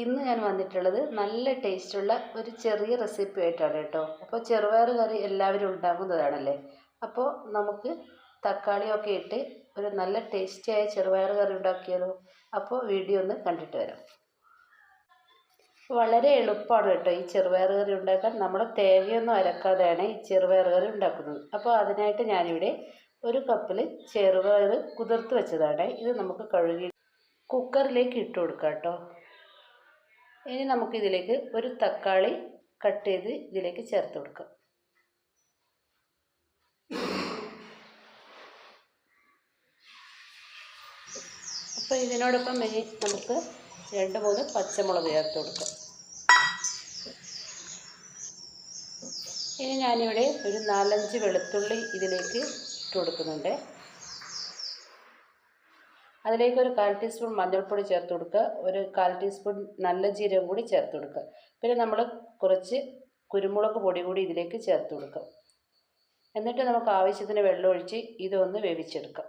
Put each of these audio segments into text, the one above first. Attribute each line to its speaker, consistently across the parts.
Speaker 1: ഇന്ന് ഞാൻ വന്നിട്ടുള്ളത് നല്ല ടേസ്റ്റുള്ള ഒരു ചെറിയ റെസിപ്പി ആയിട്ടാണ് കേട്ടോ. അപ്പോൾ ചെറുപയർ കറി എല്ലാവരും ഉണ്ടാക്കുന്നതാണല്ലേ. അപ്പോൾ നമുക്ക് തക്കാളിയൊക്കെ ഇട്ട് ഒരു നല്ല ടേസ്റ്റിയായ ചെറുപയർ കറി ഉണ്ടാക്കിയാലോ. അപ്പോൾ വീഡിയോ ഒന്ന് കണ്ടിട്ട് വരാം. വളരെ എളുപ്പമാണ് കേട്ടോ ഈ ചെറുപയർ കറി ഉണ്ടാക്കാൻ. നമ്മൾ തേങ്ങയൊന്നും അരക്കാതെയാണ് ഈ ചെറുപയർ കറി ഉണ്ടാക്കുന്നത്. അപ്പോൾ അതിനായിട്ട് ഞാനിവിടെ ഒരു കപ്പിൽ ചെറുപയർ കുതിർത്ത് വെച്ചതാണ്. ഇത് നമുക്ക് കഴുകി കുക്കറിലേക്ക് ഇട്ട് കൊടുക്കാം കേട്ടോ. ഇനി നമുക്കിതിലേക്ക് ഒരു തക്കാളി കട്ട് ചെയ്ത് ഇതിലേക്ക് ചേർത്ത് കൊടുക്കാം. അപ്പോൾ ഇതിനോടൊപ്പം ഇനി നമുക്ക് 2-3 പച്ചമുളക് ചേർത്ത് കൊടുക്കാം. ഇനി ഞാനിവിടെ ഒരു 4-5 വെളുത്തുള്ളി ഇതിലേക്ക് ഇട്ട് കൊടുക്കുന്നുണ്ട്. അതിലേക്ക് ഒരു 1/4 ടീസ്പൂൺ മഞ്ഞൾപ്പൊടി ചേർത്ത് കൊടുക്കുക. ഒരു 1/4 ടീസ്പൂൺ നല്ല ജീരകം കൂടി ചേർത്ത് കൊടുക്കുക. പിന്നെ നമ്മൾ കുറച്ച് കുരുമുളക് പൊടി കൂടി ഇതിലേക്ക് ചേർത്ത് കൊടുക്കുക. എന്നിട്ട് നമുക്ക് ആവശ്യത്തിന് വെള്ളം ഒഴിച്ച് ഇതൊന്ന് വേവിച്ചെടുക്കാം.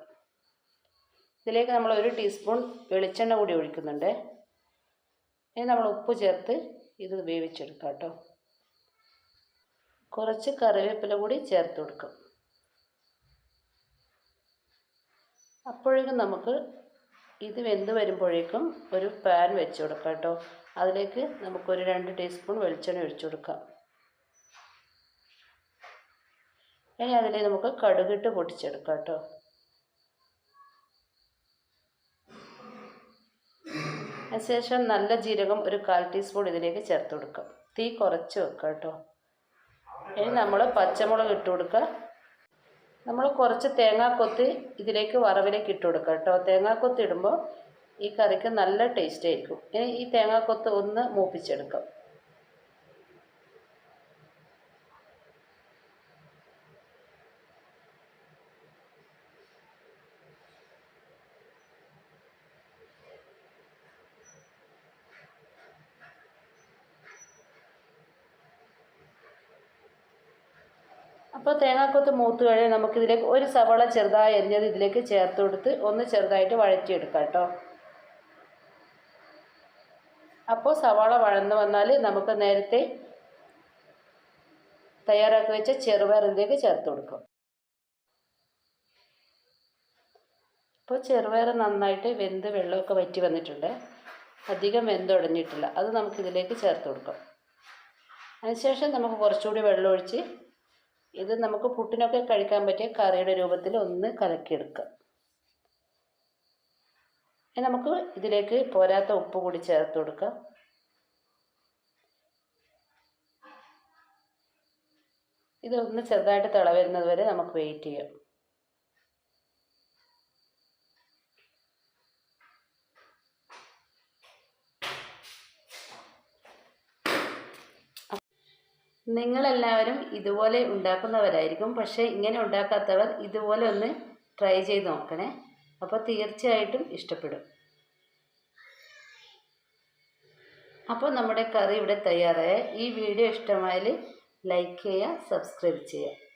Speaker 1: ഇതിലേക്ക് നമ്മൾ 1 ടീസ്പൂൺ വെളിച്ചെണ്ണ കൂടി ഒഴിക്കുന്നുണ്ട്. ഇനി നമ്മൾ ഉപ്പ് ചേർത്ത് ഇത് വേവിച്ചെടുക്കാം കേട്ടോ. കുറച്ച് കറിവേപ്പില കൂടി ചേർത്ത് കൊടുക്കാം. അപ്പോഴേക്കും നമുക്ക് ഇത് വെന്ത് വരുമ്പോഴേക്കും ഒരു പാൻ വെച്ച് കൊടുക്കാം കേട്ടോ. അതിലേക്ക് നമുക്കൊരു 2 ടീസ്പൂൺ വെളിച്ചെണ്ണ ഒഴിച്ചു കൊടുക്കാം. ഇനി അതിലേക്ക് നമുക്ക് കടുകിട്ട് പൊട്ടിച്ചെടുക്കാം കേട്ടോ. അതിനുശേഷം നല്ല ജീരകം ഒരു 1/4 ടീസ്പൂൺ ഇതിലേക്ക് ചേർത്ത് കൊടുക്കാം. തീ കുറച്ച് വെക്കാം കേട്ടോ. ഇനി നമ്മൾ പച്ചമുളക് ഇട്ട് കൊടുക്കുക. നമ്മൾ കുറച്ച് തേങ്ങാക്കൊത്ത് ഇതിലേക്ക് വറവിലേക്ക് ഇട്ട് കൊടുക്കുക കേട്ടോ. തേങ്ങാക്കൊത്ത് ഇടുമ്പോൾ ഈ കറിക്ക് നല്ല ടേസ്റ്റ് ആയിരിക്കും. ഇനി ഈ തേങ്ങാക്കൊത്ത് ഒന്ന് മൂപ്പിച്ചെടുക്കാം. അപ്പോൾ തേങ്ങാക്കൊത്ത് മൂത്ത് കഴിഞ്ഞാൽ നമുക്കിതിലേക്ക് ഒരു സവാള ചെറുതായി അരിഞ്ഞത് ഇതിലേക്ക് ചേർത്ത് കൊടുത്ത് ഒന്ന് ചെറുതായിട്ട് വഴറ്റിയെടുക്കാം കേട്ടോ. അപ്പോൾ സവാള വഴന്ന് വന്നാൽ നമുക്ക് നേരത്തെ തയ്യാറാക്കി വെച്ച ചെറുപയർ ഇതിലേക്ക് ചേർത്ത് കൊടുക്കാം. അപ്പോൾ ചെറുപയർ നന്നായിട്ട് വെന്ത് വെള്ളമൊക്കെ വറ്റി വന്നിട്ടുണ്ട്. അധികം വെന്തുടഞ്ഞിട്ടില്ല. അത് നമുക്കിതിലേക്ക് ചേർത്ത് കൊടുക്കാം. അതിനുശേഷം നമുക്ക് കുറച്ചുകൂടി വെള്ളം ഒഴിച്ച് ഇത് നമുക്ക് പുട്ടിനൊക്കെ കഴിക്കാൻ പറ്റിയ കറിയുടെ രൂപത്തിൽ ഒന്ന് കലക്കിയെടുക്കാം. ഇനി നമുക്ക് ഇതിലേക്ക് പോരാത്ത ഉപ്പ് കൂടി ചേർത്ത് കൊടുക്കാം. ഇതൊന്ന് ചെറുതായിട്ട് തിള വരുന്നത് വരെ നമുക്ക് വെയിറ്റ് ചെയ്യാം. നിങ്ങളെല്ലാവരും ഇതുപോലെ ഉണ്ടാക്കുന്നവരായിരിക്കും. പക്ഷേ ഇങ്ങനെ ഉണ്ടാക്കാത്തവർ ഇതുപോലെ ഒന്ന് ട്രൈ ചെയ്ത് നോക്കണേ. അപ്പോൾ തീർച്ചയായിട്ടും ഇഷ്ടപ്പെടും. അപ്പോൾ നമ്മുടെ കറി ഇവിടെ തയ്യാറായ. ഈ വീഡിയോ ഇഷ്ടമായാൽ ലൈക്ക് ചെയ്യുക, സബ്സ്ക്രൈബ് ചെയ്യുക.